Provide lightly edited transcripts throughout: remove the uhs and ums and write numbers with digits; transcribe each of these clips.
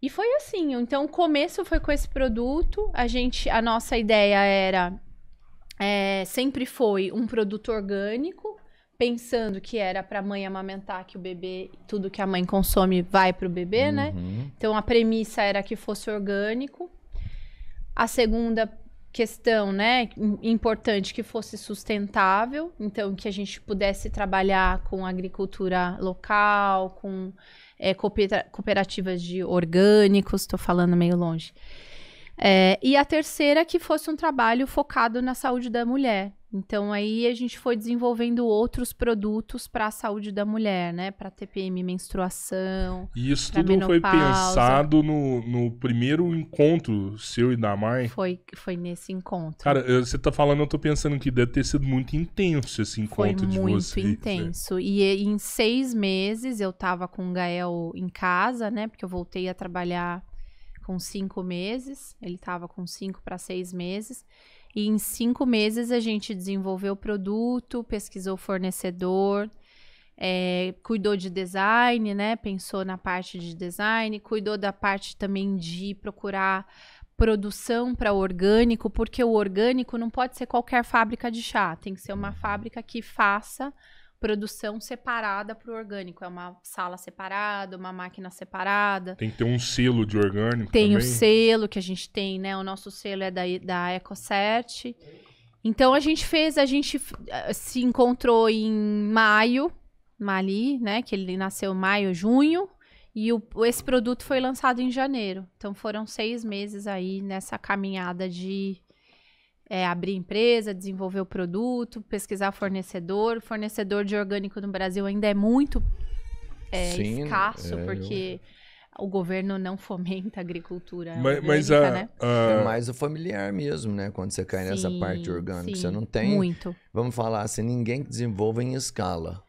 E foi assim, então o começo foi com esse produto, a nossa ideia era, sempre foi um produto orgânico, pensando que era para a mãe amamentar, que o bebê, tudo que a mãe consome vai para o bebê, né? Então a premissa era que fosse orgânico. A segunda questão, né, importante, que fosse sustentável, então que a gente pudesse trabalhar com agricultura local, com cooperativas de orgânicos, estou falando meio longe. E a terceira, que fosse um trabalho focado na saúde da mulher. Então, aí a gente foi desenvolvendo outros produtos para a saúde da mulher, né? Para TPM, menstruação. E isso tudo foi pensado no primeiro encontro seu e da Mai? Foi nesse encontro. Cara, você tá falando, eu tô pensando que deve ter sido muito intenso esse encontro de vocês. Foi muito intenso. E em 6 meses eu tava com o Gael em casa, né? Porque eu voltei a trabalhar com 5 meses. Ele tava com 5 para 6 meses. E em 5 meses a gente desenvolveu o produto, pesquisou o fornecedor, cuidou de design, né? Pensou na parte de design, cuidou da parte também de procurar produção para orgânico, porque o orgânico não pode ser qualquer fábrica de chá, tem que ser uma fábrica que faça produção separada para o orgânico. É uma sala separada, uma máquina separada. Tem que ter um selo de orgânico tem também. O selo que a gente tem, né? O nosso selo é da EcoCert. Então, a gente se encontrou em maio, Mali, né? Que ele nasceu em maio, junho. E esse produto foi lançado em janeiro. Então, foram 6 meses aí nessa caminhada de abrir empresa, desenvolver o produto, pesquisar fornecedor. O fornecedor de orgânico no Brasil ainda é muito escasso, porque o governo não fomenta a agricultura orgânica, né? É mais o familiar mesmo, né? Quando você cai nessa parte orgânica. Você não tem... Muito. Vamos falar assim, ninguém que desenvolva em escala.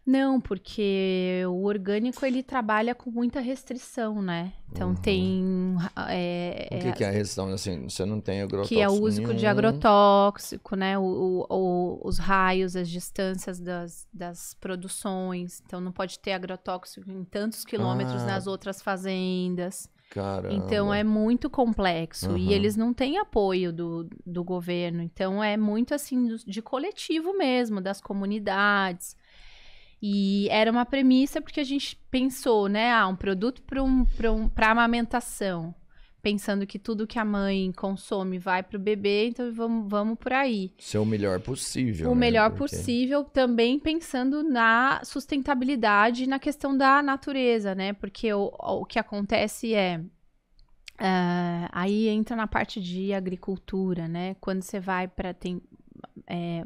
Não, porque o orgânico, ele trabalha com muita restrição, né? Então, tem... O que é a restrição? Assim, você não tem agrotóxico que é o uso de agrotóxico, né? Os raios, as distâncias das produções. Então, não pode ter agrotóxico em tantos quilômetros nas outras fazendas. Caramba. Então, é muito complexo. E eles não têm apoio do governo. Então, é muito, assim, de coletivo mesmo, das comunidades. E era uma premissa porque a gente pensou, né? Um produto para amamentação. Pensando que tudo que a mãe consome vai para o bebê, então vamos por aí. Ser o melhor possível. O melhor possível, também pensando na sustentabilidade e na questão da natureza, né? Porque o que acontece aí entra na parte de agricultura, né? Quando você vai para... Tem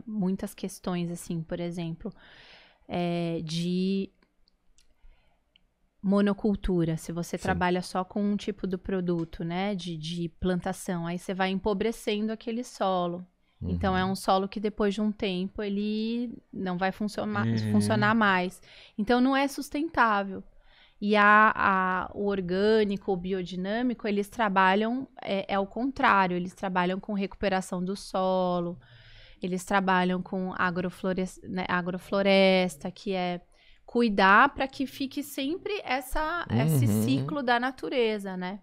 muitas questões, assim, por exemplo... de monocultura, se você trabalha só com um tipo do produto, né, de plantação, aí você vai empobrecendo aquele solo. Então, é um solo que depois de um tempo ele não vai funcionar mais. Então, não é sustentável. E o orgânico, o biodinâmico, eles trabalham, ao contrário, eles trabalham com recuperação do solo. Eles trabalham com agrofloresta, que é cuidar para que fique sempre esse ciclo da natureza, né?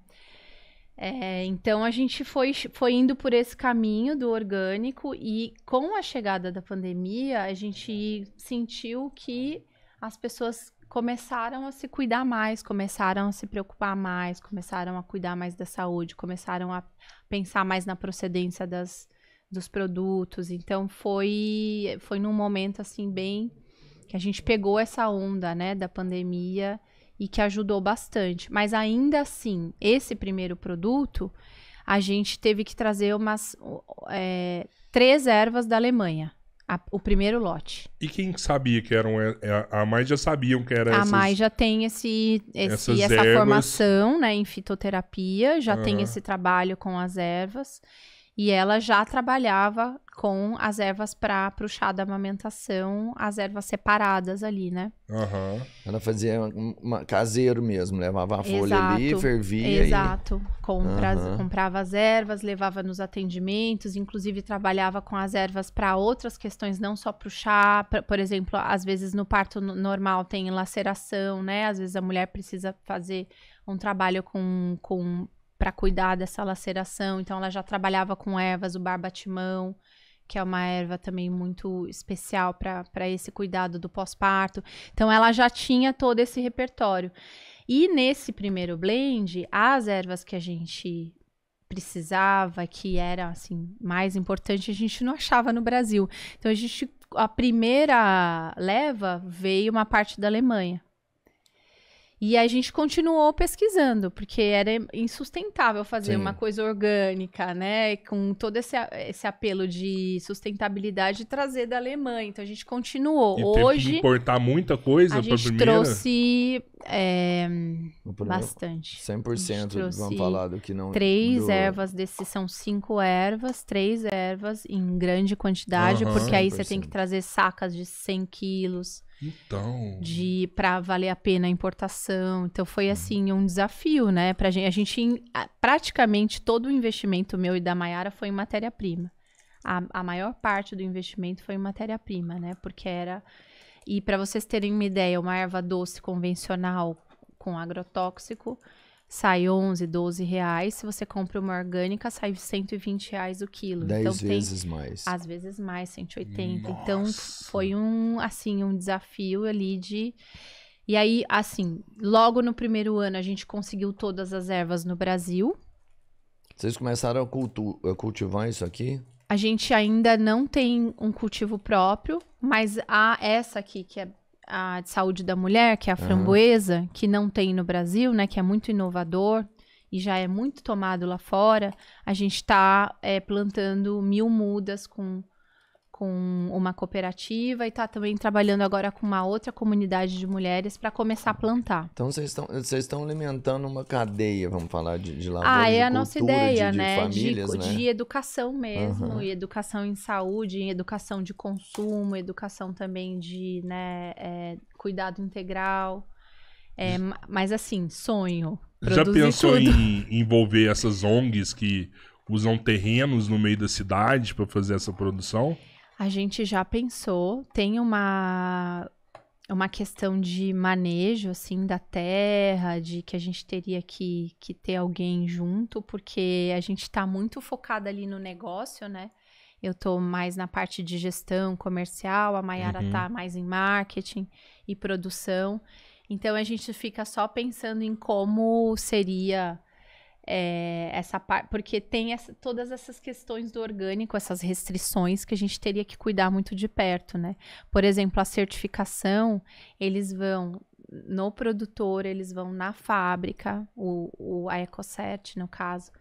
Então, a gente foi indo por esse caminho do orgânico e com a chegada da pandemia, a gente sentiu que as pessoas começaram a se cuidar mais, começaram a se preocupar mais, começaram a cuidar mais da saúde, começaram a pensar mais na procedência dos produtos. Então, foi num momento, assim, bem... que a gente pegou essa onda, né, da pandemia e que ajudou bastante. Mas, ainda assim, esse primeiro produto, a gente teve que trazer 3 ervas da Alemanha, o primeiro lote. E quem sabia que eram... A Mai já sabiam que era A Mai já tem essa formação, né, em fitoterapia, já tem esse trabalho com as ervas. E ela já trabalhava com as ervas para o chá da amamentação, as ervas separadas ali, né? Uhum. Ela fazia caseiro mesmo, levava a folha ali, fervia Exato. Comprava as ervas, levava nos atendimentos, inclusive trabalhava com as ervas para outras questões, não só para o chá. Por exemplo, às vezes no parto normal tem laceração, né? Às vezes a mulher precisa fazer um trabalho para cuidar dessa laceração, então ela já trabalhava com ervas, o barbatimão, que é uma erva também muito especial para esse cuidado do pós-parto. Então ela já tinha todo esse repertório. E nesse primeiro blend, as ervas que a gente precisava, que era assim mais importante, a gente não achava no Brasil. Então a primeira leva veio uma parte da Alemanha. E a gente continuou pesquisando, porque era insustentável fazer uma coisa orgânica, né? Com todo esse apelo de sustentabilidade, trazer da Alemanha. Então a gente continuou. E hoje teve que importar muita coisa a pra gente primeira? trouxe bastante. 100%, vamos falar do que não... 3 ervas, desses são 5 ervas, 3 ervas em grande quantidade, porque aí 100%. você tem que trazer sacas de 100 quilos. Então... Para valer a pena a importação. Então foi assim um desafio, né? Pra gente. A gente praticamente todo o investimento meu e da Mayara foi em matéria-prima. A maior parte do investimento foi em matéria-prima, né? Porque era... E para vocês terem uma ideia, uma erva doce convencional com agrotóxico sai 11, 12 reais. Se você compra uma orgânica, sai 120 reais o quilo. 10 vezes mais. Às vezes mais, 180. Nossa. Então, foi um desafio ali de... E aí, assim, logo no primeiro ano, a gente conseguiu todas as ervas no Brasil. Vocês começaram a cultivar isso aqui? A gente ainda não tem um cultivo próprio, mas essa aqui, que é a de saúde da mulher, que é a framboesa, que não tem no Brasil, né? Que é muito inovador e já é muito tomado lá fora. A gente está plantando 1000 mudas com uma cooperativa e está também trabalhando agora com uma outra comunidade de mulheres para começar a plantar. Então vocês estão alimentando uma cadeia, vamos falar de lavoura, é de a nossa cultura, ideia, de né? famílias, né? De educação mesmo, e educação em saúde, em educação de consumo, educação também de cuidado integral. Mas assim, sonho. Já pensou tudo. em envolver essas ONGs que usam terrenos no meio da cidade para fazer essa produção? A gente já pensou, tem uma questão de manejo, assim, da terra, de que a gente teria que ter alguém junto, porque a gente está muito focada ali no negócio, né? Eu tô mais na parte de gestão comercial, a Mayara tá mais em marketing e produção. Então, a gente fica só pensando em como seria... essa parte, porque tem todas essas questões do orgânico, essas restrições que a gente teria que cuidar muito de perto, né? Por exemplo, a certificação, eles vão no produtor, eles vão na fábrica, a Ecocert, no caso,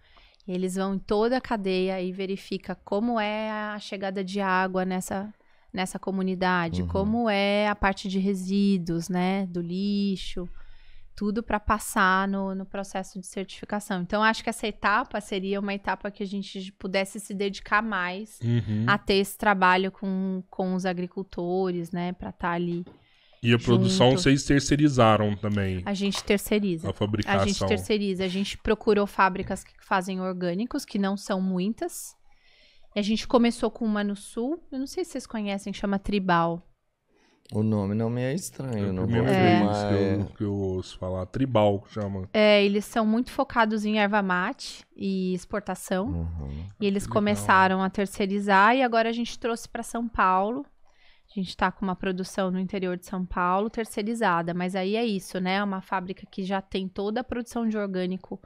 eles vão em toda a cadeia e verifica como é a chegada de água nessa comunidade, como é a parte de resíduos, né, do lixo, tudo para passar no processo de certificação. Então, acho que essa etapa seria uma etapa que a gente pudesse se dedicar mais a ter esse trabalho com os agricultores, né? Para estar ali. E a produção vocês terceirizaram também? A gente terceiriza. A fabricação. A gente terceiriza. A gente procurou fábricas que fazem orgânicos, que não são muitas. A gente começou com uma no sul. Eu não sei se vocês conhecem, chama Tribal. O nome não me é estranho, não vou vou afirmar. Que eu ouço falar, Tribal, que chama. Eles são muito focados em erva mate e exportação. E eles começaram a terceirizar e agora a gente trouxe para São Paulo. A gente está com uma produção no interior de São Paulo terceirizada, mas aí é isso, né? É uma fábrica que já tem toda a produção de orgânico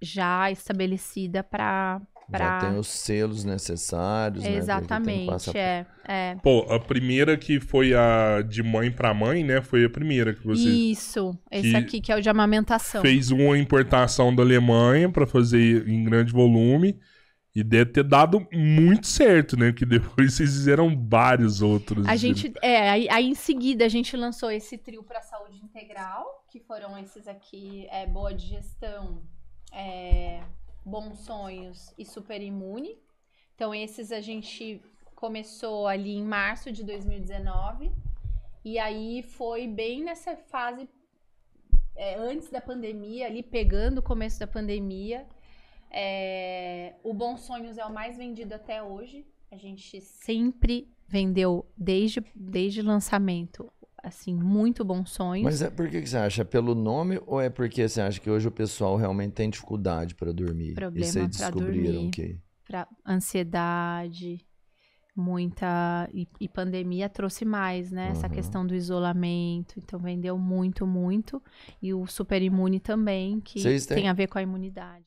já estabelecida para... Já tem os selos necessários, exatamente, né? Pô, a primeira que foi a de mãe para mãe, né? Foi a primeira que você... Isso, esse aqui que é o de amamentação. Fez uma importação da Alemanha para fazer em grande volume e deve ter dado muito certo, né? Porque depois vocês fizeram vários outros. A gente, aí em seguida a gente lançou esse trio para saúde integral, que foram esses aqui, Boa Digestão, Bons Sonhos e Super Imune. Então, esses a gente começou ali em março de 2019. E aí foi bem nessa fase, antes da pandemia, ali pegando o começo da pandemia. O Bons Sonhos é o mais vendido até hoje. A gente sempre vendeu, desde o lançamento, assim, muito Bons Sonhos. Mas por que você acha? É pelo nome ou é porque você acha que hoje o pessoal realmente tem dificuldade para dormir? Problema e vocês descobriram dormir, que... Pra ansiedade, muita... E pandemia trouxe mais, né? Essa questão do isolamento. Então, vendeu muito, muito. E o Super Imune também, que tem a ver com a imunidade.